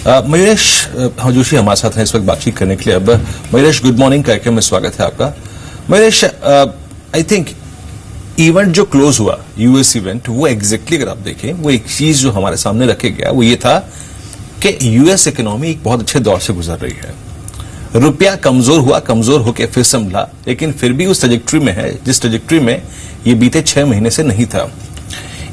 मयूरेश जोशी हमारे साथ हैं इस वक्त बातचीत करने के लिए। अब मयूरेश, गुड मॉर्निंग कार्यक्रम में स्वागत है आपका। मयूरेश, आई थिंक इवेंट जो क्लोज हुआ, यूएस इवेंट, वो एग्जैक्टली अगर आप देखें, वो एक चीज जो हमारे सामने रखे गया वो ये था कि यूएस इकोनॉमी एक बहुत अच्छे दौर से गुजर रही है। रुपया कमजोर हुआ, कमजोर होकर फिर संभला, लेकिन फिर भी उस ट्रजेक्ट्री में है जिस ट्रजेक्ट्री में ये बीते 6 महीने से नहीं था।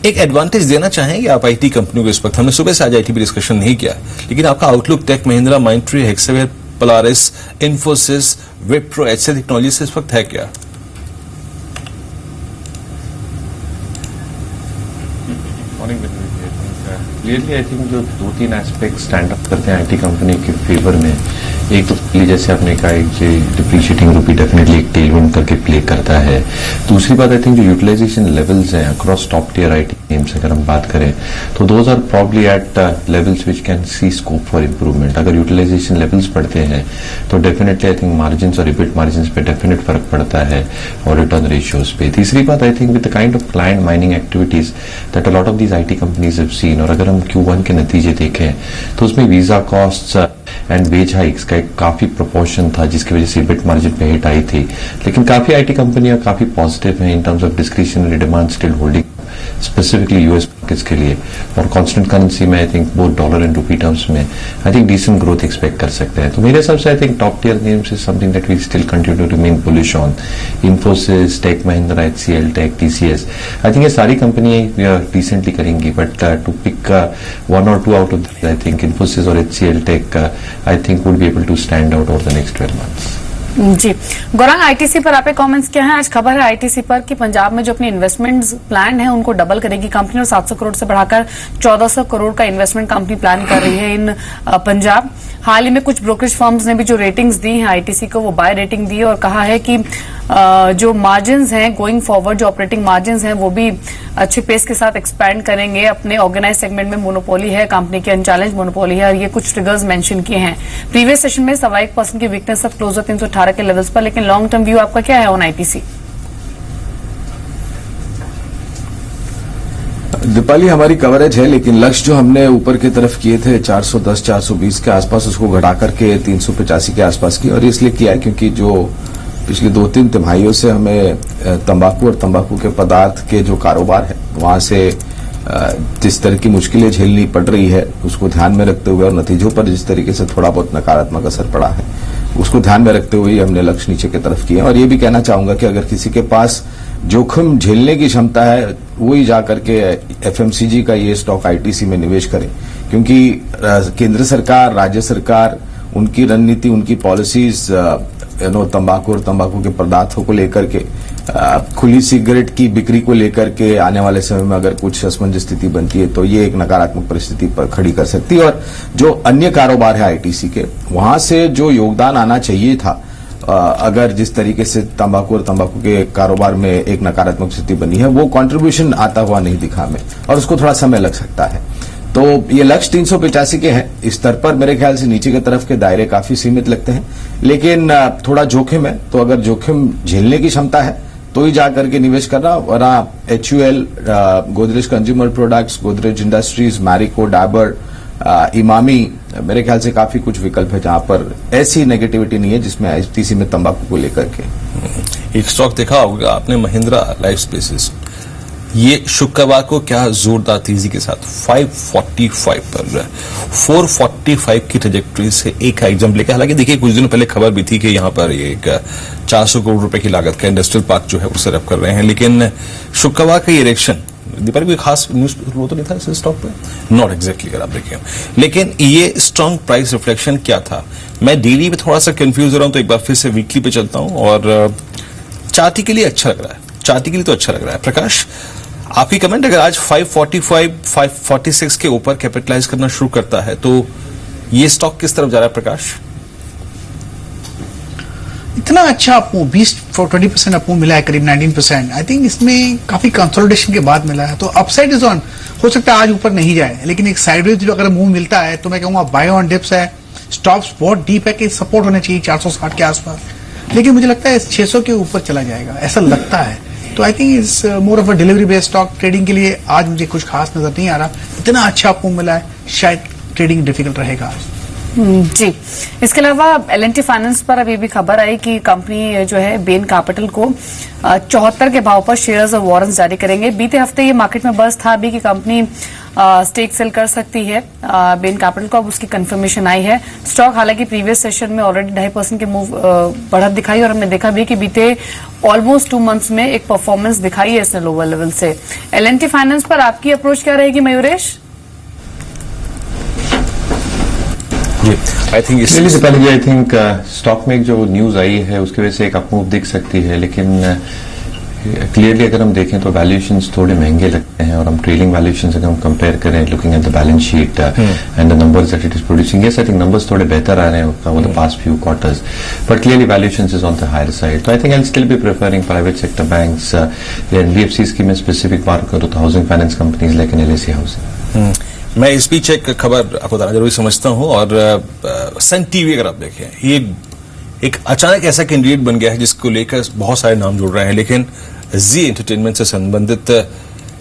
एक एडवांटेज देना चाहेंगे आप आईटी कंपनियों को इस वक्त? हमने सुबह से आज आईटी पर डिस्कशन नहीं किया, लेकिन आपका outlook Tech Mahindra, Mindtree, Hexaware, Polaris, Infosys, Wipro, HCL technology से इस वक्त है क्या? क्लियरली आई थिंक जो 2-3 एस्पेक्ट स्टैंड अप करते हैं आईटी कंपनी के फेवर में, एक तो जैसे आपने कहा डिप्रिशिएटिंग रूपी डेफिनेटली एक टेलविंड करके प्ले करता है। दूसरी बात आई थिंक जो यूटिलाइजेशन लेवल्स हैं across top tier IT names अगर हम बात करें तो those are probably at levels which can see scope for improvement. अगर यूटिलाइजेशन लेवल्स बढ़ते हैं तो डेफिनेटली आई थिंक मार्जिन और इबिट मार्जिन पे डेफिनेट फर्क पड़ता है और रिटर्न रेशियोज पे। तीसरी बात I think with the kind of client mining activities that a lot of these IT companies have seen, और अगर हम Q1 के नतीजे देखें तो उसमें visa cost and wage hikes का एक काफी प्रोपोर्शन था जिसकी वजह से बिट मार्जिन पे हिट आई थी। लेकिन काफी आईटी कंपनियां काफी पॉजिटिव हैं इन terms of discretionary demand still holding specifically US markets के लिए, और कांस्टेंट करेंसी में I think both dollar and rupee terms में I think decent growth expect कर सकते हैं। तो मेरे हिसाब से I think top tier names is something that we still continue to remain bullish on. Infosys, Tech Mahindra, HCL Tech, TCS, I think ये सारी कंपनियां डिसेंटली करेंगी, but to pick 1 or 2 out of I think Infosys और HCL Tech I think would be able to stand out over the next 12 months। जी Gaurang, ITC पर आपके comments क्या हैं? आज खबर है आईटीसी पर कि पंजाब में जो अपनी इन्वेस्टमेंट्स प्लान है उनको डबल करेगी कंपनी और 700 करोड़ से बढ़ाकर 1400 करोड़ का इन्वेस्टमेंट कंपनी प्लान कर रही है इन पंजाब। हाल ही में कुछ ब्रोकरेज फर्म्स ने भी जो रेटिंग्स दी हैं आईटीसी को, वो बाय रेटिंग दी है और कहा है कि जो मार्जिन्स हैं गोइंग फॉरवर्ड, जो ऑपरेटिंग मार्जिन्स हैं वो भी अच्छे पेस के साथ एक्सपैंड करेंगे। अपने ऑर्गेनाइज सेगमेंट में मोनोपोली है कंपनी की, अनचैलेंज मोनोपोली है, और ये कुछ ट्रिगर्स मेंशन किए हैं। प्रीवियस सेशन में 1.25% की वीकनेस अब क्लोजर 318 के लेवल्स पर, लेकिन लॉन्ग टर्म व्यू आपका क्या है ऑन आईटीसी? दीपाली, हमारी कवरेज है, लेकिन लक्ष्य जो हमने ऊपर की तरफ किए थे 410, 420 के आसपास, उसको घटा करके 385 के आसपास की। और इसलिए किया है क्योंकि जो पिछले 2-3 तिमाहियों से हमें तंबाकू और तंबाकू के पदार्थ के जो कारोबार है वहां से जिस तरह की मुश्किलें झेलनी पड़ रही है उसको ध्यान में रखते हुए और नतीजों पर जिस तरीके से थोड़ा बहुत नकारात्मक असर पड़ा है उसको ध्यान में रखते हुए हमने लक्ष्य नीचे की तरफ किया। और ये भी कहना चाहूंगा कि अगर किसी के पास जोखिम झेलने की क्षमता है वही जाकर के एफएमसीजी का ये स्टॉक आईटीसी में निवेश करें, क्योंकि केंद्र सरकार, राज्य सरकार, उनकी रणनीति, उनकी पॉलिसीज तंबाकू और तंबाकू के पदार्थों को लेकर के, खुली सिगरेट की बिक्री को लेकर के आने वाले समय में अगर कुछ असमंजस स्थिति बनती है तो ये एक नकारात्मक परिस्थिति पर खड़ी कर सकती है। और जो अन्य कारोबार है आईटीसी के, वहां से जो योगदान आना चाहिए था, अगर जिस तरीके से तंबाकू और तंबाकू के कारोबार में एक नकारात्मक स्थिति बनी है, वो कंट्रीब्यूशन आता हुआ नहीं दिखा हमें, और उसको थोड़ा समय लग सकता है। तो ये लक्ष्य 385 के हैं। इस स्तर पर मेरे ख्याल से नीचे की तरफ के दायरे काफी सीमित लगते हैं, लेकिन थोड़ा जोखिम है, तो अगर जोखिम झेलने की क्षमता है तो ही जाकर के निवेश करना। वरना HUL, Godrej consumer products, Godrej industries, Marico, Dabur, Emami, मेरे ख्याल से काफी कुछ विकल्प है जहां पर ऐसी नेगेटिविटी नहीं है जिसमें आईटीसी में तंबाकू को लेकर के। एक स्टॉक देखा होगा आपने, महिंद्रा लाइफ स्पेसेस, ये शुक्रवार को क्या जोरदार तेजी के साथ 545 पर 445 की ट्रेजेक्ट्री से एक हाई जंप लेकर। हालांकि देखिए कुछ दिनों पहले खबर भी थी कि यहां पर ये एक 400 करोड़ रुपए की लागत का इंडस्ट्रियल पार्क जो है वो सेटअप कर रहे हैं, लेकिन शुक्रवार का ये इरेक्शन दीपाली कोई खास न्यूज वो तो नहीं था इस स्टॉक पे, नॉट एग्जैक्टली अगर आप देखें, लेकिन ये स्ट्रांग प्राइस रिफ्लेक्शन क्या था? मैं डेली पे थोड़ा सा कंफ्यूज हो रहा हूं, तो एक बार फिर से वीकली पे चलता हूं, और चार्टी के लिए अच्छा लग रहा है, चार्टी के लिए तो अच्छा लग रहा है। प्रकाश, आपकी कमेंट, अगर आज 545, 546 के ऊपर कैपिटलाइज करना शुरू करता है तो ये स्टॉक किस तरफ जा रहा है? प्रकाश, इतना अच्छा आपको 20% आपको मिला है, करीब 19%। आई थिंक इसमें काफी कंसोलिडेशन के बाद मिला है, तो अपसाइड इज ऑन। हो सकता है आज ऊपर नहीं जाए, लेकिन एक साइडवेज जो अगर मूव मिलता है तो मैं कहूंगा बाय ऑन डिप्स है, स्टॉप्स बहुत डीप है कि सपोर्ट होने चाहिए 460 के आसपास, लेकिन मुझे लगता है 600 के ऊपर चला जाएगा, ऐसा लगता है। तो I think is more of a delivery based stock. Trading के लिए आज मुझे कुछ खास नजर नहीं आ रहा, इतना अच्छा आपको मिला है, शायद ट्रेडिंग डिफिकल्ट रहेगा। जी, इसके अलावा L&T फाइनेंस पर अभी भी खबर आई कि कंपनी जो है बेन कैपिटल को 74 के भाव पर शेयर्स और वारंट्स जारी करेंगे। बीते हफ्ते ये मार्केट में बस था अभी कि कंपनी स्टेक सेल कर सकती है बेन कैपिटल को, अब उसकी कंफर्मेशन आई है। स्टॉक हालांकि प्रीवियस सेशन में ऑलरेडी 2.5% के मूव बढ़त दिखाई और हमने देखा भी कि बीते ऑलमोस्ट 2 मंथ्स में एक परफॉर्मेंस दिखाई है इसने लोअर लेवल से। L&T फाइनेंस पर आपकी अप्रोच क्या रहेगी मयूरेश? आई थिंक इससे पहले आई थिंक स्टॉक में जो न्यूज आई है उसकी वजह से एक अपमूव दिख सकती है, लेकिन क्लियरली अगर हम देखें तो वैल्यूएशंस थोड़े महंगे लगते हैं और हम ट्रेलिंग वैल्यूएशंस अगर हम कंपेयर करें looking at the balance sheet and the numbers that it is producing, yes I think numbers थोड़े बेहतर आ रहे हैं over the past few quarters, but clearly valuations is on the higher side. तो I think I still be preferring private sector banks या NBFCs की मैं specific बात करूं तो housing finance companies like LIC housing. मैं इस बीच एक खबर आपको बताना जरूरी समझता हूं और सन टीवी अगर आप देखें ये एक अचानक ऐसा कैंडिडेट बन गया है जिसको लेकर बहुत सारे नाम जुड़ रहे हैं, लेकिन जी एंटरटेनमेंट से संबंधित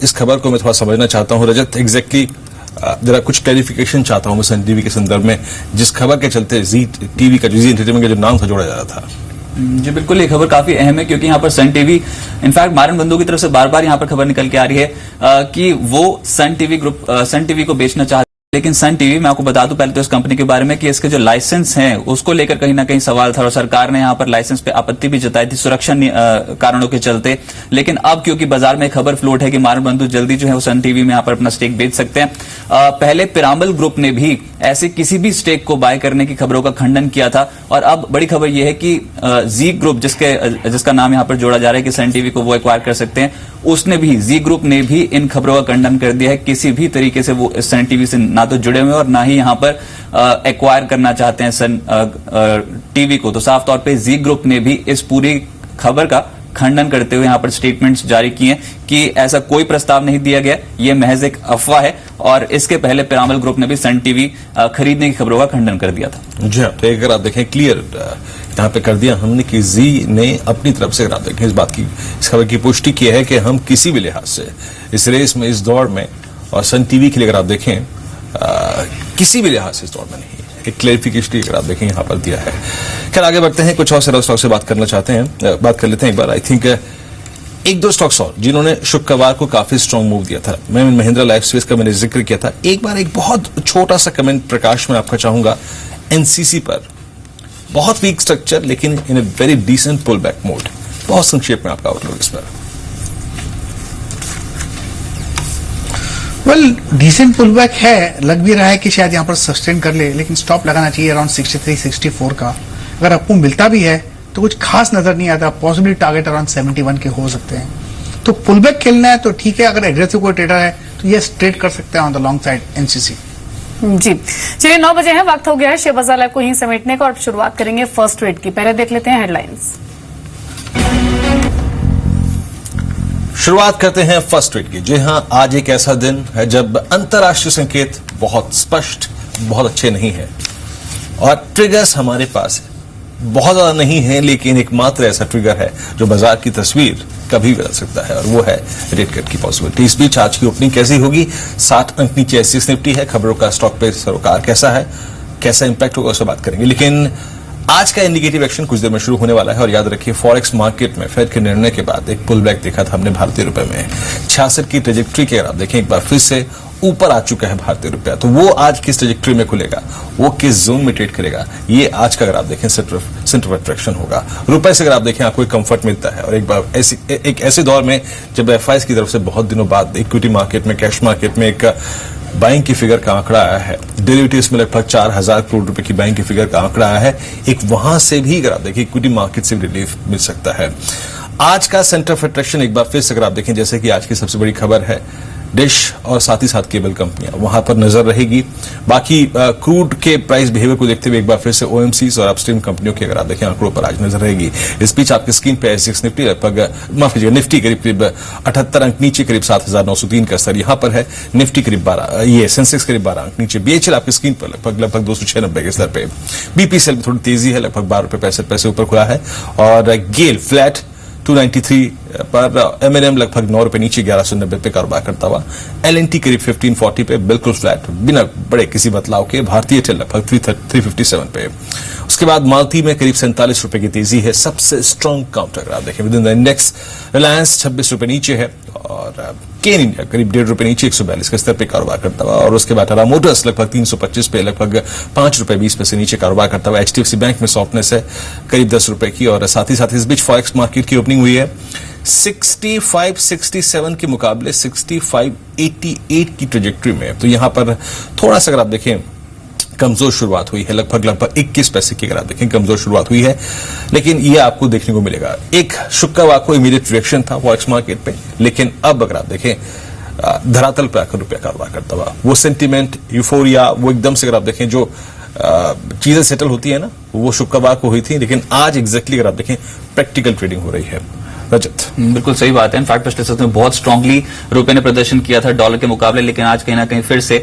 इस खबर को मैं थोड़ा समझना चाहता हूं। रजत, एग्जैक्टली जरा कुछ क्लैरिफिकेशन चाहता हूं मैं सन टीवी के संदर्भ में, जिस खबर के चलते जी टीवी का जी एंटरटेनमेंट का जो नाम था जोड़ा जा रहा था। जी बिल्कुल, ये खबर काफी अहम है क्योंकि यहाँ पर सन टीवी, इनफैक्ट मारन बंधु की तरफ से बार बार यहाँ पर खबर निकल के आ रही है कि वो सन टीवी को बेचना चाहते हैं। लेकिन सन टीवी, मैं आपको बता दूं पहले तो इस कंपनी के बारे में कि इसके जो लाइसेंस हैं उसको लेकर कहीं ना कहीं सवाल था और सरकार ने यहाँ पर लाइसेंस पे आपत्ति भी जताई थी सुरक्षा कारणों के चलते। लेकिन अब क्योंकि बाजार में खबर फ्लोट है कि मारन बंधु जल्दी जो है वो सन टीवी में यहाँ पर अपना स्टेक बेच सकते हैं। पहले पिरामल ग्रुप ने भी ऐसे किसी भी स्टेक को बाय करने की खबरों का खंडन किया था और अब बड़ी खबर यह है कि जी ग्रुप जिसका नाम यहाँ पर जोड़ा जा रहा है कि सन टीवी को वो एक्वायर कर सकते हैं, उसने भी, जी ग्रुप ने भी इन खबरों का खंडन कर दिया है। किसी भी तरीके से वो सन टीवी से ना तो जुड़े हुए और ना ही यहाँ पर एक्वायर करना चाहते हैं सन टीवी को। तो साफ तौर पे जी ग्रुप ने भी इस पूरी खबर का खंडन करते हुए यहाँ पर स्टेटमेंट्स जारी किए कि ऐसा कोई प्रस्ताव नहीं दिया गया, ये महज एक अफवाह है। और इसके पहले पिरामल ग्रुप ने भी सन टीवी खरीदने की खबरों का खंडन कर दिया था। जी हाँ, तो अगर आप देखें क्लियर यहाँ पे कर दिया हमने कि जी ने अपनी तरफ से, अगर आप देखें इस खबर की पुष्टि की है कि हम किसी भी लिहाज से इस रेस में, इस दौड़ में, और सन टीवी के लिए अगर आप देखें किसी भी लिहाज से इस दौड़ में नहीं, एक क्लैरिफिकेशन अगर आप देखें यहाँ पर दिया है। खैर आगे बढ़ते हैं, कुछ और स्टॉक से बात करना चाहते हैं, बात कर लेते हैं एक बार। आई थिंक एक दो स्टॉक्स और जिन्होंने शुक्रवार को काफी स्ट्रांग मूव दिया था, मैं महिंद्रा लाइफस्पेस का मैंने जिक्र किया था। एक बार एक बहुत छोटा सा कमेंट प्रकाश में आपका चाहूंगा एनसीसी पर, बहुत वीक स्ट्रक्चर लेकिन in a very decent pull back mode, बहुत संक्षेप में आपका आउटलुक इस पर। वेल, डिसेंट पुल बैक है, लग भी रहा है कि शायद यहाँ पर सस्टेन कर ले, लेकिन स्टॉप लगाना चाहिए अराउंड 63-64 का। अगर आपको मिलता भी है तो कुछ खास नजर नहीं आता, पॉसिबली टारगेट अराउंड 71 के हो सकते हैं। तो पुल बैक खेलना है तो ठीक है, अगर एग्रेसिव कोई ट्रेडर है तो ये ट्रेड कर सकते हैं on the long side NCC. जी चलिए, 9 बजे है, वक्त हो गया है शेयर बाजार लाइव को यहीं समेटने का और शुरुआत करेंगे फर्स्ट ट्रेड की। पहले देख लेते हैं हेडलाइंस। शुरुआत करते हैं फर्स्ट ट्रेड की। जी हां, आज एक ऐसा दिन है जब अंतर्राष्ट्रीय संकेत बहुत स्पष्ट, बहुत अच्छे नहीं है और ट्रिगर्स हमारे पास बहुत ज्यादा नहीं है, लेकिन एकमात्र ऐसा ट्रिगर है जो बाजार की तस्वीर कभी बदल सकता है और वो है रेट कट की पॉसिबिलिटी। इस बीच आज की ओपनिंग कैसी होगी? 60 अंक नीचे एससीएक्स निफ्टी है। खबरों का स्टॉक पे सरोकार कैसा है, कैसा इंपैक्ट होगा, उससे बात करेंगे। लेकिन आज का इंडिकेटिव एक्शन कुछ देर में शुरू होने वाला है और याद रखिए फॉरेक्स मार्केट में फेड के निर्णय के बाद एक पुल बैक देखा था हमने भारतीय रुपए में। 66 की ट्रेजेक्ट्री के अगर आप देखें एक बार फिर से ऊपर आ चुका है भारतीय रुपया, तो वो आज किस ट्रेजेक्ट्री में खुलेगा, वो किस जोन में ट्रेड करेगा, ये आज का अगर आप देखें सेंटर ऑफ अट्रैक्शन होगा। रुपए से अगर आप देखें आपको एक कंफर्ट मिलता है और एक ऐसे दौर में जब एफआईएस की तरफ से बहुत दिनों बाद इक्विटी मार्केट में, कैश मार्केट में एक बाइंग की फिगर का आंकड़ा आया है, डेरिवेटिव्स में लगभग 4000 करोड़ रुपए की बाइंग की फिगर का आंकड़ा आया है, एक वहां से भी अगर आप देखें इक्विटी मार्केट से रिलीफ मिल सकता है। आज का सेंटर ऑफ अट्रैक्शन एक बार फिर से अगर आप देखें, जैसे कि आज की सबसे बड़ी खबर है डिश और साथ ही साथ केबल कंपनियां, वहां पर नजर रहेगी। बाकी क्रूड के प्राइस बिहेवियर को देखते हुए एक बार फिर से ओएमसीज और अपस्ट्रीम कंपनियों की अगर आप देखें आंकड़ों पर आज नजर रहेगी। इस बीच आपकी स्क्रीन पे एससीएक्स निफ्टी लगभग, माफ कीजिएगा, निफ्टी करीब 78 अंक नीचे, करीब 7903 का स्तर यहां पर है। निफ्टी करीब 12, ये सेंसेक्स करीब 12 अंक नीचे। बीएचएल आपकी स्क्रीन पर लगभग 296 के स्तर पे। बीपीसीएल में थोड़ी तेजी है, लगभग 12 रुपए 65 पैसे ऊपर खुला है और गेल फ्लैट 293 पर, M&M लगभग 9 रुपए नीचे 1190 पे कारोबार करता हुआ, L&T करीब 1540 पे बिल्कुल फ्लैट बिना बड़े किसी बदलाव के, भारतीय एयरटेल लगभग 357 पे। उसके बाद मालती में करीब 47 रुपए की तेजी है, सबसे स्ट्रांग काउंटर अगर आप देखें with in the index. Reliance 26 रुपए नीचे है और केन इंडिया करीब 1.5 रुपए नीचे 142 के स्तर पे कारोबार करता हुआ, और उसके बाद टाटा मोटर्स लगभग 325 पे लगभग 5 रुपए 20 पैसे नीचे कारोबार करता हुआ। HDFC बैंक में सॉफ्टनेस है करीब 10 रुपए की, और साथ ही इस बीच फॉरेक्स मार्केट की ओपनिंग हुई है 6567 के मुकाबले 6588 की ट्रेजेक्ट्री में। तो यहां पर थोड़ा सा अगर आप देखें कमजोर शुरुआत हुई है, लगभग 21 पैसे की अगर आप देखें कमजोर शुरुआत हुई है, लेकिन ये आपको देखने को मिलेगा। एक शुक्रवार को इमीडिएट रिएक्शन था फॉरेक्स मार्केट पे, लेकिन अब अगर आप देखें धरातल पर आकर रुपया कारोबार करता हुआ, वो सेंटीमेंट यूफोरिया वो एकदम से अगर आप देखें जो चीजें सेटल होती है ना, वो शुक्रवार को हुई थी, लेकिन आज एग्जैक्टली अगर आप देखें प्रैक्टिकल ट्रेडिंग हो रही है। रजत, बिल्कुल सही बात है। इनफैक्ट पिछले सप्ताह में बहुत स्ट्रांगली रुपए ने प्रदर्शन किया था डॉलर के मुकाबले, लेकिन आज कहीं ना कहीं फिर से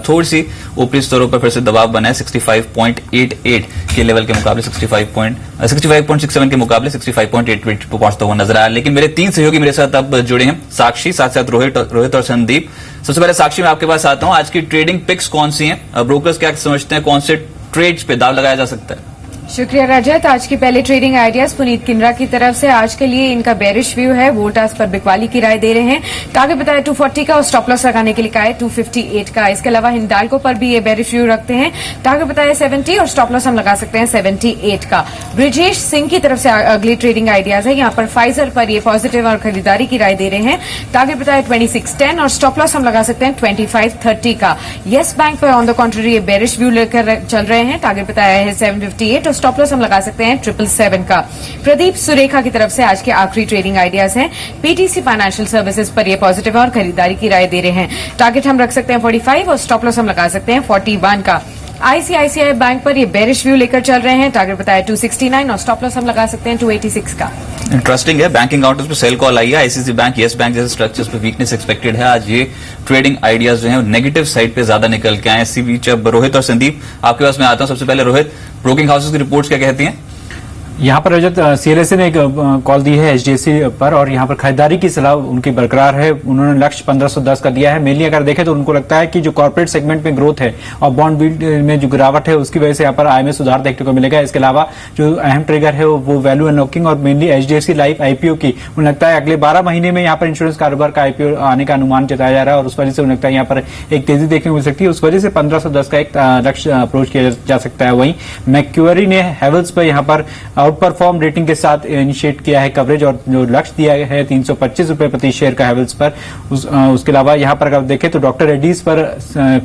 थोड़ी सी ऊपरी स्तरों पर फिर से दबाव बना है। 65.88 के लेवल के मुकाबले 65.67 के मुकाबले 65.88 पर पहुंचता हुआ नजर आया। लेकिन मेरे 3 सहयोगी मेरे साथ अब जुड़े हैं, साक्षी, साथ साथ रोहित और संदीप। सबसे पहले साक्षी, मैं आपके पास आता हूं, आज की ट्रेडिंग पिक्स कौन सी हैं? ब्रोकर्स क्या समझते हैं, कौन से ट्रेड्स पे दाव लगाया जा सकता है? शुक्रिया रजत। आज की पहले ट्रेडिंग आइडियाज पुनीत किन्रा की तरफ से। आज के लिए इनका बेरिश व्यू है, वोल्टास पर बिकवाली की राय दे रहे हैं। टारगेट बताया 240 का और स्टॉप लॉस लगाने के लिए कहा है 258 का। इसके अलावा हिंडाल्को पर भी ये बेरिश व्यू रखते हैं, टारगेट बताया 70 और स्टॉप लॉस हम लगा सकते हैं 78 का। ब्रिजेश सिंह की तरफ से अगली ट्रेडिंग आइडियाज है, यहाँ पर फाइजर पर ये पॉजिटिव और खरीदारी की राय दे रहे हैं, टारगेट बताया 2610 और स्टॉप लॉस हम लगा सकते हैं 2530 का। येस बैंक पर ऑन द कॉन्ट्ररी ये बेरिश व्यू लेकर चल रहे हैं, टारगेट बताया है 758 और स्टॉप लॉस हम लगा सकते हैं 777 का। प्रदीप सुरेखा की तरफ से आज के आखिरी ट्रेडिंग आइडियाज हैं, पीटीसी फाइनेंशियल सर्विसेज पर ये पॉजिटिव और खरीदारी की राय दे रहे हैं, टारगेट हम रख सकते हैं 45 और स्टॉप लॉस हम लगा सकते हैं 41 का। आईसीआईसीआई बैंक पर ये बेरिश व्यू लेकर चल रहे हैं, टारगेट बताया 269 और स्टॉप लॉस हम लगा सकते हैं 286 का। इंटरेस्टिंग है, बैंकिंग काउंटर्स पे सेल कॉल आई है, आईसीआईसी बैंक, येस बैंक जैसे स्ट्रक्चर्स पे वीकनेस एक्सपेक्टेड है। आज ये ट्रेडिंग आइडियाज जो है नेगेटिव साइड पे ज्यादा निकल के आए। इसी बीच अब रोहित और संदीप आपके पास मैं आता हूं। सबसे पहले रोहित, ब्रोकिंग हाउसेस की रिपोर्ट्स क्या कहती हैं? यहाँ पर रजत, सीएलएसए ने एक कॉल दी है एचडीएफसी पर, और यहाँ पर खरीदारी की सलाह उनकी बरकरार है। उन्होंने लक्ष्य 1510 का दिया है। मेनली अगर देखें तो उनको लगता है कि जो कॉर्पोरेट सेगमेंट में ग्रोथ है और बॉन्ड बिल्ड में जो गिरावट है उसकी वजह से यहाँ पर आय में सुधार देखने को मिलेगा। इसके अलावा जो अहम ट्रिगर है वो वैल्यू अनलॉकिंग और मेनली एचडीएफसी लाइफ आईपीओ की, उन्हें लगता है अगले 12 महीने में यहाँ पर इंश्योरेंस कारोबार का आईपीओ आने का अनुमान जताया जा रहा है, और उस वजह से उन्हें लगता है यहाँ पर एक तेजी देखने को मिल सकती है। उस वजह से 1510 का एक लक्ष्य अप्रोच किया जा सकता है। वहीं मैक्यूरी ने हैवेल्स पर यहाँ पर आउट परफॉर्म रेटिंग के साथ इनिशिएट किया है कवरेज, और जो लक्ष्य दिया है 325 रुपए प्रति शेयर का हैवेल्स पर। उसके अलावा यहाँ पर अगर देखें तो डॉक्टर रेड्डीज पर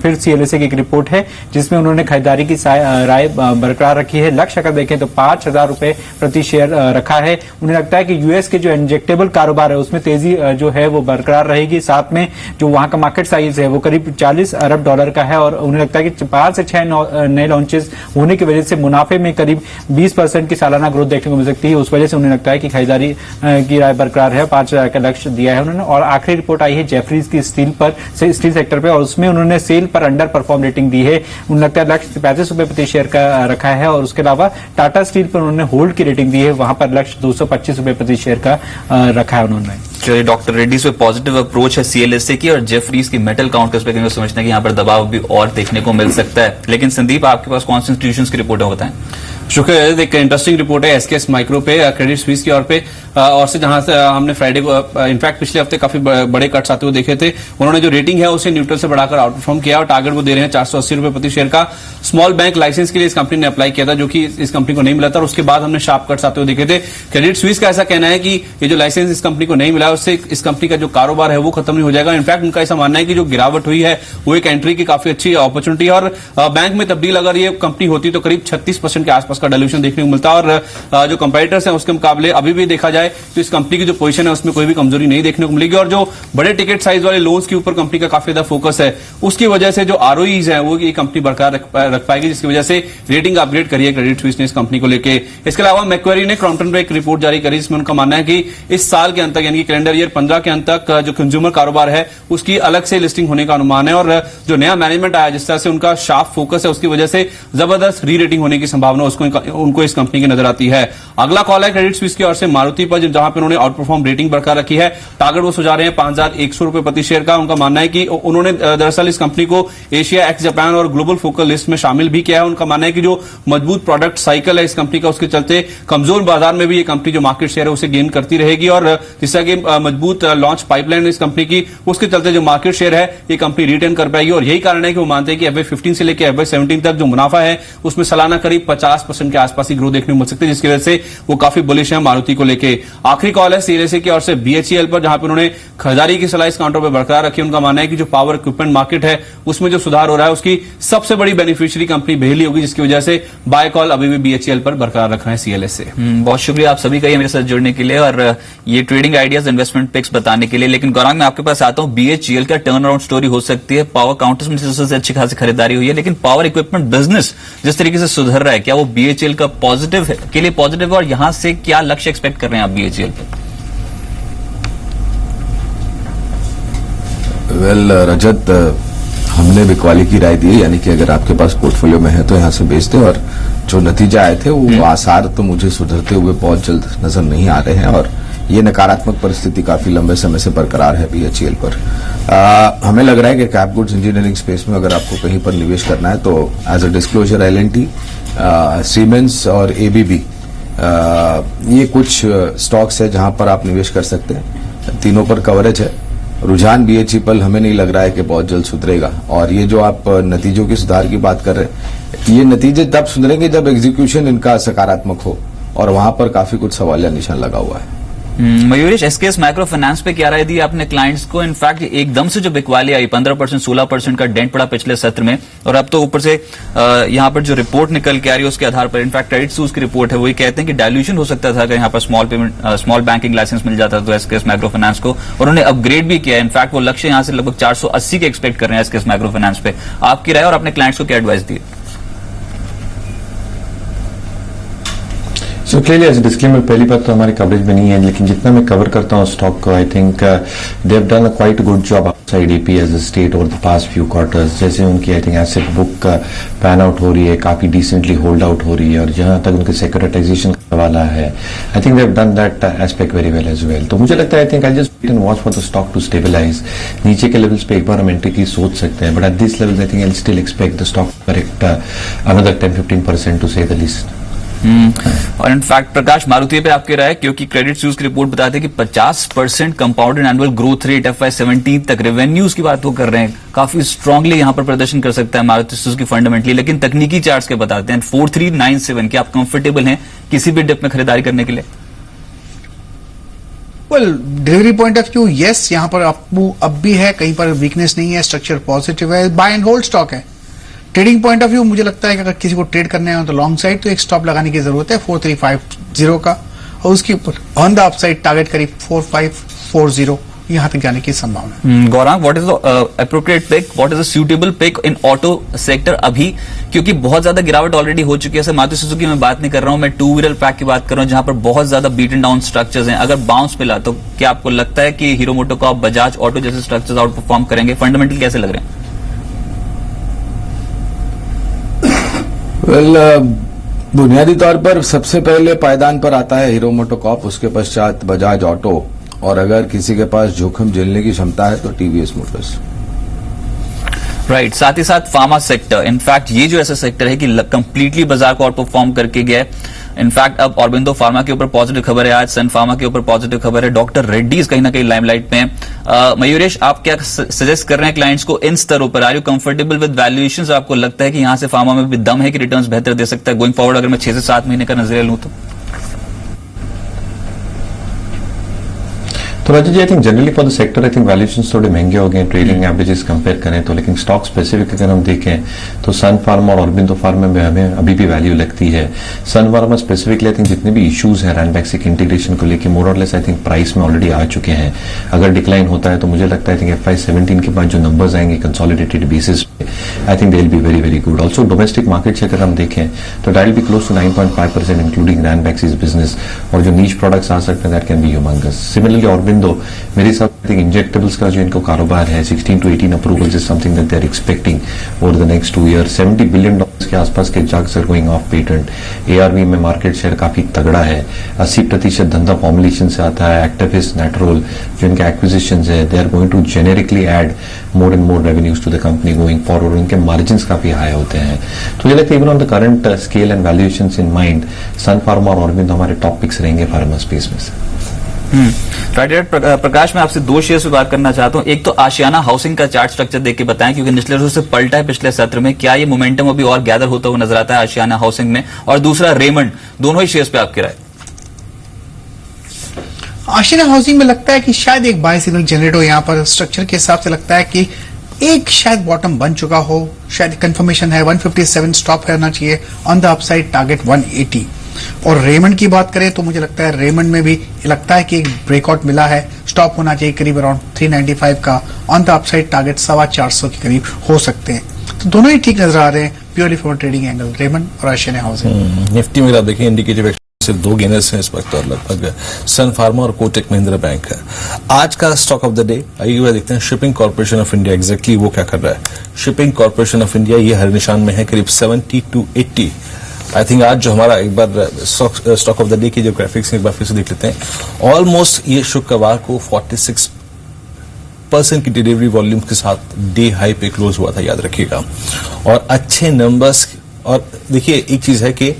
फिर सीएलएसए की एक रिपोर्ट है जिसमें उन्होंने खरीदारी की राय बरकरार रखी है। लक्ष्य अगर देखें तो 5000 रुपए प्रति शेयर रखा है। उन्हें लगता है कि यूएस के जो इंजेक्टेबल कारोबार है उसमें तेजी जो है वो बरकरार रहेगी। साथ में जो वहां का मार्केट साइज है वो करीब $40 अरब का है, और उन्हें लगता है कि 5 से 6 नए लॉन्चेस होने की वजह से मुनाफे में करीब 20% की सालाना ग्रोथ देखने को मिल सकती है। उस वजह से उन्हें लगता है कि खरीदारी की राय बरकरार है। 5000 का लक्ष्य दिया है उन्होंने। और आखिरी रिपोर्ट आई है जेफरीज की स्टील सेक्टर पे, और उसमें उन्होंने सेल पर अंडर परफॉर्म रेटिंग दी है। उन्हें लगता है लक्ष्य 35 रुपए प्रति शेयर का रखा है, और उसके अलावा टाटा स्टील पर उन्होंने होल्ड की रेटिंग दी है, वहां पर लक्ष्य 225 रुपए प्रति शेयर का रखा है उन्होंने। चलिए, डॉक्टर रेड्डीज पे पॉजिटिव अप्रोच है सीएलएसए की, और जेफरीज की मेटल काउंटर्स पे समझते हैं कि यहाँ पर दबाव भी और देखने को मिल सकता है। लेकिन संदीप, आपके पास कौन सी इंस्टीट्यूशंस की रिपोर्ट बताएं? शुक्रिया। एक इंटरेस्टिंग रिपोर्ट है एसकेएस माइक्रो पे, क्रेडिट स्विस की ओर पे, और से जहां से हमने फ्राइडे को इनफैक्ट पिछले हफ्ते काफी बड़े कट्स आते हुए देखे थे। उन्होंने जो रेटिंग है उसे न्यूट्रल से बढ़ाकर आउट परफॉर्म किया, और टारगेट वो दे रहे हैं 480 रुपए प्रति शेयर का। स्मॉल बैंक लाइसेंस के लिए इस कंपनी ने अप्लाई किया था, जो कि इस कंपनी को नहीं मिला था, और उसके बाद हमने शार्प कट्स आते हुए देखे थे। क्रेडिट स्विस का ऐसा कहना है कि ये जो लाइसेंस इस कंपनी को नहीं मिला है उससे इस कंपनी का जो कारोबार है वो खत्म नहीं हो जाएगा। इनफैक्ट उनका ऐसा मानना है कि जो गिरावट हुई है वो एक एंट्री की काफी अच्छी अपॉर्चुनिटी है, और बैंक में तब्दील अगर ये कंपनी होती तो करीब 36% के आसपास का डाइल्यूशन देखने को मिलता है। और जो कंपेटिटर्स हैं उसके मुकाबले अभी भी देखा जाए तो इस कंपनी की जो पोजीशन है उसमें कोई भी कमजोरी नहीं देखने को मिलेगी, और जो बड़े टिकट साइज वाले लोन्स के ऊपर कंपनी का काफी ज्यादा फोकस है उसकी वजह से जो आरओईज है वो ये कंपनी बरकरार रख पाएगी, जिसकी वजह से रेटिंग अपग्रेड करी है क्रेडिट स्विस ने इस कंपनी को लेकर। इसके अलावा मैक्वेरी ने क्रॉम्पटन पे एक रिपोर्ट जारी करी जिसमें उनका मानना है कि इस साल के अंत तक यानी कि कैलेंडर ईयर 15 के अंत तक जो कंज्यूमर कारोबार है उसकी अलग से लिस्टिंग होने का अनुमान है, और जो नया मैनेजमेंट आया जिस तरह से उनका शार्प फोकस है उसकी वजह से जबरदस्त री रेटिंग होने की संभावना उसको उनको इस कंपनी की नजर आती है। अगला कॉल है क्रेडिट स्विस की ओर से मारुति पर, जहां पर उन्होंने आउट परफॉर्म रेटिंग बरकरार रखी है। टारगेट वो सुझा रहे हैं 5,100 रुपए प्रति शेयर का। उनका मानना है कि उन्होंने दरअसल इस कंपनी को एशिया एक्स जापान और ग्लोबल फोकल लिस्ट में शामिल भी किया है। उनका मानना है कि जो मजबूत प्रोडक्ट साइकिल है इस कंपनी का, उसके चलते कमजोर बाजार में भी ये कंपनी जो मार्केट शेयर है उसे गेन करती रहेगी। और जिस तरह की मजबूत लॉन्च पाइपलाइन इस कंपनी की, उसके चलते जो मार्केट शेयर है ये कंपनी रिटेन कर पाएगी। और यही कारण है कि वो मानते हैं कि FY15 से लेकर FY17 तक जो मुनाफा है उसमें सालाना करीब 50% के आसपास ही ग्रोथ देखने को मिल सकती है, जिसकी वजह से वो काफी बुलिश है मारुति को लेके। आखिरी कॉल है CLSA की ओर से BHEL पर, जहां पर उन्होंने खरीदारी की सलाह इस काउंटर पर बरकरार रखी। उनका मानना है कि जो पावर इक्विपमेंट मार्केट है उसमें जो सुधार हो रहा है उसकी सबसे बड़ी बेनिफिशियरी कंपनी बेहली होगी, जिसकी वजह से बाय कॉल अभी भी BHEL पर बरकरार रखना है CLSA। बहुत शुक्रिया आप सभी का ये मेरे साथ जुड़ने के लिए और ये ट्रेडिंग आइडियाज इन्वेस्टमेंट पिक्स बताने के लिए। लेकिन गौरांग, मैं आपके पास आता हूं, BHEL का टर्न अराउंड स्टोरी हो सकती है, पावर काउंटर्स में सबसे अच्छी खासी खरीदारी हुई है, लेकिन पावर इक्विपमेंट बिजनेस जिस तरीके से सुधर रहा है, क्या वो BHEL का पॉजिटिव है के लिए पॉजिटिव है? और यहां से क्या लक्ष्य एक्सपेक्ट कर रहे हैं आप BHEL पे? वेल रजत, हमने बिकवाली की राय दी है, यानी कि अगर आपके पास पोर्टफोलियो में है तो यहां से बेच दे। और जो नतीजे आए थे वो आसार तो मुझे सुधरते हुए बहुत जल्द नजर नहीं आ रहे हैं और ये नकारात्मक परिस्थिति काफी लंबे समय से बरकरार है BHEL पर। हमें लग रहा है कि कैप गुड्स इंजीनियरिंग स्पेस में अगर आपको कहीं पर निवेश करना है तो as a disclosure L&T, Siemens और ABB, ये कुछ स्टॉक्स है जहां पर आप निवेश कर सकते हैं। तीनों पर कवरेज है। रुझान BHEL हमें नहीं लग रहा है कि बहुत जल्द सुधरेगा। और ये जो आप नतीजों की सुधार की बात कर रहे हैं, ये नतीजे तब सुधरेंगे जब एग्जीक्यूशन इनका सकारात्मक हो, और वहां पर काफी कुछ सवालिया निशान लगा हुआ है। मयूरेश, SKS माइक्रो फाइनेंस पे क्या राय दी आपने क्लाइंट्स को? इनफैक्ट एकदम से जो बिकवाली आई, 15% 16% का डेंट पड़ा पिछले सत्र में, और अब तो ऊपर से यहाँ पर जो रिपोर्ट निकल के आ रही है उसके आधार पर, इनफैक्ट क्रेडिट स्विस की रिपोर्ट है, वही कहते हैं कि डायल्यूशन हो सकता था अगर यहाँ पर स्मॉल बैंकिंग लाइसेंस मिल जाता तो SKS माइक्रो फाइनेंस को, और उन्होंने अपग्रेड भी किया। इनफैक्ट वो लक्ष्य यहाँ से लगभग 480 के एक्सपेक्ट कर रहे हैं SKS माइक्रो फाइनेंस पे। आपकी राय और अपने क्लाइंट्स को क्या एडवाइस दी? सो क्लियरली एज डिस्क्लेमर, पहली बात तो हमारी कवरेज में नहीं है, लेकिन जितना मैं कवर करता हूँ स्टॉक को, I think they have done a quite good job outside AP as a state over the past few quarters. जैसे उनकी I think asset book pan out हो रही है, काफी डिसेंटली होल्ड आउट हो रही है, और जहां तक उनके सिक्योरिटाइजेशन का वाला है, I think they have done that aspect very well as well. तो मुझे लगता है I think I just wait and watch for the stock to stabilize. नीचे के लेवल्स पे एक बार हम एंट्री की सोच सकते हैं, but at this level I think I still expect the stock correct another 10-15% to say the least. और इनफैक्ट प्रकाश, मारुति पे आपकी राय, क्योंकि क्रेडिट स्विस की रिपोर्ट बताते हैं कि 50% compounded annual growth rate FY17 तक, रेवेन्यूज की बात वो कर रहे हैं, काफी स्ट्रांगली यहां पर प्रदर्शन कर सकता है मारुति सुजुकी फंडामेंटली। लेकिन तकनीकी चार्ट्स के बताते हैं 4397 के, आप कंफर्टेबल हैं किसी भी डिप में खरीदारी करने के लिए? Well, delivery point of view yes, यहाँ पर आपको अब भी है, कहीं पर वीकनेस नहीं है, स्ट्रक्चर पॉजिटिव है, बाय एंड होल्ड स्टॉक है। ट्रेडिंग पॉइंट ऑफ व्यू मुझे लगता है कि अगर किसी को ट्रेड करने हो तो लॉन्ग साइड तो एक स्टॉप लगाने की जरूरत है 4350 का, और उसके ऊपर ऑन द अपसाइड टारगेट करीब 4540 यहां तक जाने की संभावना है। Gaurang, what is the appropriate pick, what is the suitable pick in auto sector अभी, क्योंकि बहुत ज्यादा गिरावट ऑलरेडी हो चुकी है। मारुति सुजुकी मैं बात नहीं कर रहा हूं, मैं टू व्हीलर पैक की बात कर रहा हूं, जहां पर बहुत ज्यादा बीटन डाउन स्ट्रक्चर्स हैं। अगर बाउंस मिला तो क्या आपको लगता है कि हीरो मोटोकॉर्प, बजाज ऑटो जैसे स्ट्रक्चर्स आउट परफॉर्म करेंगे? फंडामेंटल कैसे लग रहे हैं? वेल, बुनियादी तौर पर सबसे पहले पायदान पर आता है हीरो मोटोकॉर्प, उसके पश्चात बजाज ऑटो, और अगर किसी के पास जोखिम झेलने की क्षमता है तो TVS मोटर्स। राइट, साथ ही साथ फार्मा सेक्टर, इनफैक्ट ये जो ऐसा सेक्टर है कि कंप्लीटली बाजार को आउट परफॉर्म करके गया है। इनफैक्ट अब ऑरबिंदो फार्मा के ऊपर पॉजिटिव खबर है, आज सन फार्मा के ऊपर पॉजिटिव खबर है, डॉक्टर रेड्डीज कहीं ना कहीं लाइमलाइट में है। मयूरेश, आप क्या सजेस्ट कर रहे हैं क्लाइंट्स को इन स्तरों पर? Are you comfortable with valuations? आपको लगता है कि यहां से फार्मा में भी दम है कि रिटर्न्स बेहतर दे सकता है गोइंग फॉरवर्ड, अगर मैं 6 से 7 महीने का नजरिया लूं तो? तो Raju ji, I think generally for the sector I think valuations थोड़े महंगे हो गए ट्रेडिंग एवरेजेस कंपेयर करें तो, लेकिन स्टॉक स्पेसिफिक अगर हम देखें तो सन फार्मा और ऑरबिंदो फार्मा में हमें अभी भी वैल्यू लगती है। सन फार्मा स्पेसिफिकली आई थिंक जितने भी इश्यूज हैं रैनबैक्सिक इंटीग्रेशन को लेकर मोर और लेस आई थिंक प्राइस में ऑलरेडी आ चुके हैं। अगर डिक्लाइन होता है तो मुझे लगता है आई थिंक FY17 के बाद जो नंबर्स आएंगे कंसोलिडेटेड बेसिस पे, I think they will be very very good. Also domestic market से अगर हम देखें तो that will be close to 9.5% including Ranbaxy's business, और जो नीच प्रोडक्ट्स आ सकते हैं that can be humongous. Similarly Aurobindo though, मेरे हिसाब से इंजेक्टेबल्स का जो इनको कारोबार है 16 to 18 approvals is something that they are expecting over the next 2 years। $70 billion के आसपास के drugs are going off patent. ARV में मार्केट शेयर काफी तगड़ा है। 80% धंधा फॉर्मुलेशन से आता है। एक्टिविस्ट, नेटरोल जो इनके एक्विजिशन है, they are going to generically add more and more revenues to the company going forward. उनके मार्जिन काफी हाई होते हैं। तो ये लगता है even on the current scale and valuation in mind, Sun Pharma और ऑर्बिंद हमारे टॉप पिक्स रहेंगे फार्मा स्पेस में से। राइट। प्रकाश, मैं आपसे 2 शेयर्स पे बात करना चाहता हूं। एक तो आशियाना हाउसिंग का चार्ट स्ट्रक्चर देख के बताएं, क्योंकि निचले रोज से पलटा है पिछले सत्र में, क्या ये मोमेंटम अभी और गैदर होता हुआ नजर आता है आशियाना हाउसिंग में? और दूसरा रेमंड, दोनों ही शेयर्स पे आपकी राय? आशियाना हाउसिंग में लगता है कि शायद एक बाय सिग्नल जनरेट हो। यहाँ पर स्ट्रक्चर के हिसाब से लगता है कि एक शायद बॉटम बन चुका हो, शायद कंफर्मेशन है। 157 स्टॉप करना चाहिए, ऑन द अपसाइड टारगेट 180। और रेमंड की बात करें तो मुझे लगता है रेमंड में भी लगता है कि एक ब्रेकआउट मिला है, स्टॉप होना चाहिए करीब अराउंड 395 का, ऑन द अपसाइड टारगेट 425 के करीब हो सकते हैं। तो दोनों ही ठीक नजर आ रहे हैं purely from trading angle, Raymond और आशियाना हाउसिंग। निफ्टी में आप देखिए इंडिकेटिव सिर्फ 2 गेनर्स हैं इस वक्त, और लगभग सन फार्मा और कोटक महिंद्रा बैंक है। आज का स्टॉक ऑफ द डे आइए देखते हैं shipping corporation of India exactly वो क्या कर रहा है। शिपिंग कॉर्पोरेशन ऑफ इंडिया ये हर निशान में है, करीब 70 to 80। आई थिंक आज जो हमारा एक बार स्टॉक ऑफ द डे की जो ग्राफिक्स एक बार फिर से देख लेते हैं। ऑलमोस्ट ये शुक्रवार को 46% की डिलीवरी वॉल्यूम के साथ डे हाई पे क्लोज हुआ था, याद रखिएगा। और अच्छे नंबर्स, और देखिए एक चीज है कि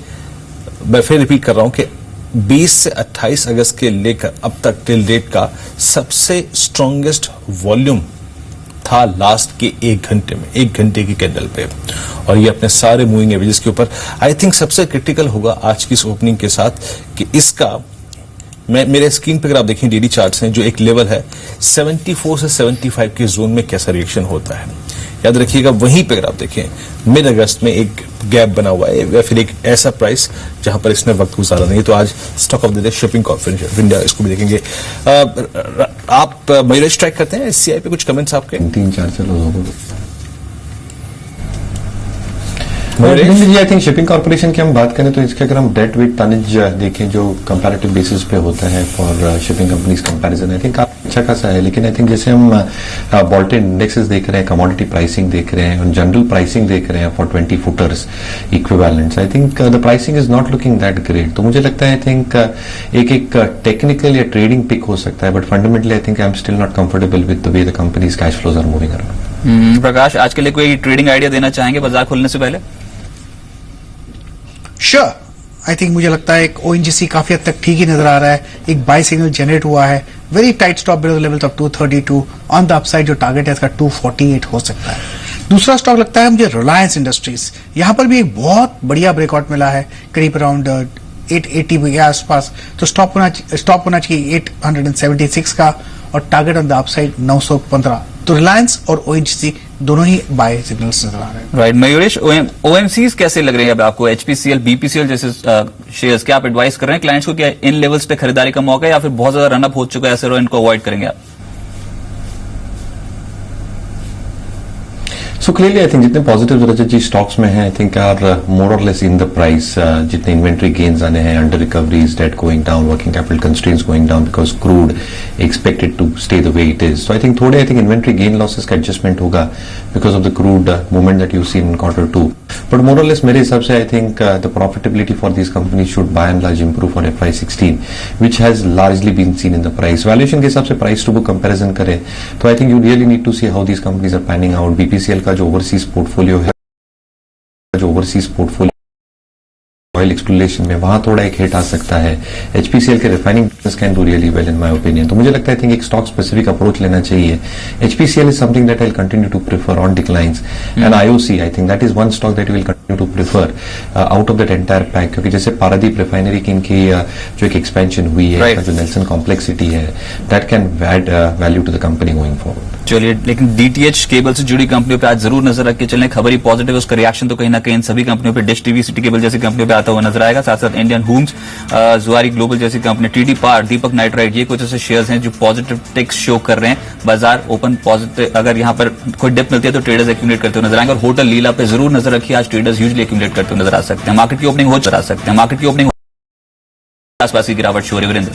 मैं फिर रिपीट कर रहा हूं कि 20 से 28 अगस्त के लेकर अब तक टिल डेट का सबसे स्ट्रॉन्गेस्ट वॉल्यूम था लास्ट के 1 घंटे में, 1 घंटे की कैंडल पे, और ये अपने सारे मूविंग एवरेजेस के ऊपर। आई थिंक सबसे क्रिटिकल होगा आज की इस ओपनिंग के साथ कि इसका, मैं मेरे स्क्रीन पर अगर आप देखें डेली चार्ट्स हैं, जो एक लेवल है 74 से 75 के जोन में कैसा रिएक्शन होता है। याद रखिएगा वहीं पर अगर आप देखें मिड अगस्त में एक गैप बना हुआ है, या फिर एक ऐसा प्राइस जहां पर इसने वक्त गुजारा नहीं। तो आज stock of the day shipping corporation of India, इसको भी देखेंगे। आप मयूरेश ट्रैक करते हैं SCI पे, कुछ कमेंट्स आपके? 3-4 चलो जी। आई थिंक शिपिंग कॉर्पोरेशन की हम बात करें तो इसके अगर हम डेट वेट टनेज देखें जो कंपैरेटिव बेसिस पे होता है for shipping companies comparison, I think काफी अच्छा खासा है। लेकिन आई थिंक जैसे हम बोल्टन इंडेक्सेस देख रहे हैं, कमोडिटी प्राइसिंग देख रहे हैं और जनरल प्राइसिंग देख रहे हैं for 20 footers equivalents, I think the pricing is not looking that great. तो मुझे लगता है आई थिंक एक टेक्निकल या ट्रेडिंग पिक हो सकता है, but fundamentally I think I am still not comfortable with the way the companies cash flows are moving around. Prakash, आज के लिए कोई ट्रेडिंग आइडिया देना चाहेंगे बाजार खोलने से पहले? श्योर, आई थिंक मुझे लगता है एक ONGC काफी हद तक ठीक ही नजर आ रहा है। एक बाय सिग्नल जनरेट हुआ है, very tight stop below level of 232, on the upside जो टारगेट है इसका 248 हो सकता है। दूसरा स्टॉक लगता है मुझे रिलायंस इंडस्ट्रीज, यहां पर भी एक बहुत बढ़िया ब्रेकआउट मिला है करीब अराउंड 880 के आसपास। तो स्टॉप होना चाहिए 876 का, और टारगेट ऑन द अपसाइड 915। तो रिलायंस और ONGC दोनों ही बाय सिग्नल्स नजर आ रहे हैं। राइट। मयूरेश, OMCs कैसे लग रहे हैं अब आपको? HPCL, BPCL जैसे शेयर्स, क्या आप एडवाइस कर रहे हैं क्लाइंट्स को, क्या इन लेवल्स पे खरीदारी का मौका है या फिर बहुत ज्यादा रनअप हो चुका है ऐसे इनको अवॉइड करेंगे आप? सो क्लियरली आई थिंक जितने पॉजिटिव रजत जी स्टॉक्स में हैं, आई थिंक आर मोर और लेस इन द प्राइस। जितने इन्वेंट्री गेन्स आने हैं, under recoveries, debt going down, working capital constraints going down because crude expected to stay the way it is. So I think थोड़े I think inventory gain losses का adjustment होगा because of the crude movement that you seen in Q2। But more और less मेरे हिसाब से I think the profitability for this company should by and large improve for FY16, which has largely been seen in the price. Valuation के हिसाब से price to book comparison करें तो I think you really need to see how these companies are panning out. BPCL का जो overseas portfolio है, oil exploration में वहां थोड़ा एक हिट आ सकता है। HPCL के refining business can do really well in my opinion. तो मुझे लगता है एक स्टॉक स्पेसिफिक अप्रोच लेना चाहिए। HPCL is something that I will continue to prefer on declines, and IOC I think that is one stock that will continue to prefer out of that entire pack, क्योंकि जैसे Paradip refinery की इनकी जो एक expansion हुई है, जो Nelson complexity है, that can add value to the company going forward. चलिए, लेकिन DTH केबल से जुड़ी कंपनियों पे आज जरूर नजर रख के चलें। खबर ही पॉजिटिव है, उसका रिएक्शन तो कहीं ना कहीं इन सभी कंपनियों पे, डिश टीवी, सिटी केबल जैसी कंपनियों पे आता हुआ नजर आएगा। साथ साथ इंडियन होम्स, जुआरी ग्लोबल जैसी कंपनी, TD पावर, दीपक नाइट्राइट, ये कुछ ऐसे शेयर्स हैं जो पॉजिटिव टेक्स शो कर रहे हैं। बाजार ओपन पॉजिटिव, अगर यहां पर कोई डिप मिलती है तो ट्रेडर्स एक्यूमुलेट करते हुए नजर आएंगे। और होटल लीला पे जरूर नजर रखिए, आज ट्रेडर्स यूजली एक्यूमुलेट करते हुए नजर आ सकते हैं। मार्केट की ओपनिंग हो आसपास की गिरावट शो रही है। वीरेंद्र।